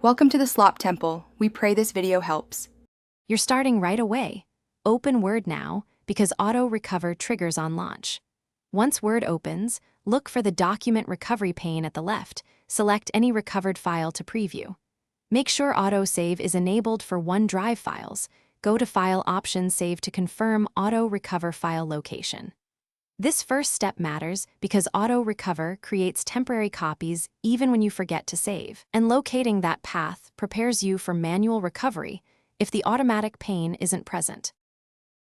Welcome to the Slop Temple. We pray this video helps. You're starting right away. Open Word now, because Auto Recover triggers on launch. Once Word opens, look for the Document Recovery pane at the left. Select any recovered file to preview. Make sure Auto Save is enabled for OneDrive files. Go to File Options Save to confirm Auto Recover file location. This first step matters because Auto Recover creates temporary copies even when you forget to save, and locating that path prepares you for manual recovery if the automatic pane isn't present.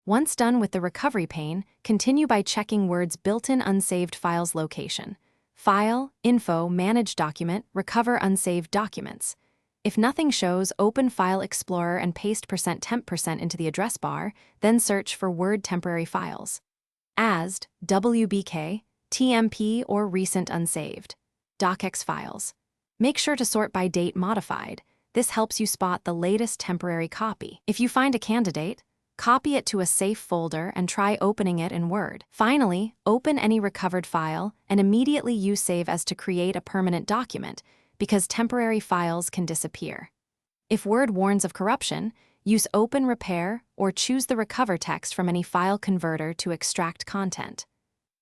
Once done with the recovery pane, continue by checking Word's built-in unsaved files location. File, Info, Manage Document, Recover Unsaved Documents. If nothing shows, open File Explorer and paste %temp% into the address bar, then search for Word temporary files. ASD, WBK, TMP, or Recent Unsaved. DocX files. Make sure to sort by date modified. This helps you spot the latest temporary copy. If you find a candidate, copy it to a safe folder and try opening it in Word. Finally, open any recovered file and immediately use Save as to create a permanent document, because temporary files can disappear. If Word warns of corruption, use Open Repair or choose the Recover text from any file converter to extract content.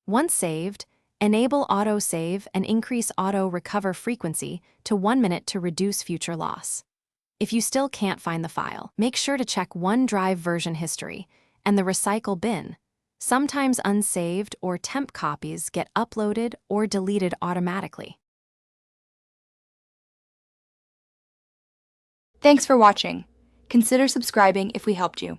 Once saved, enable Auto Save and increase Auto Recover frequency to 1 minute to reduce future loss. If you still can't find the file, make sure to check OneDrive version history and the Recycle bin. Sometimes unsaved or temp copies get uploaded or deleted automatically. Thanks for watching. Consider subscribing if we helped you.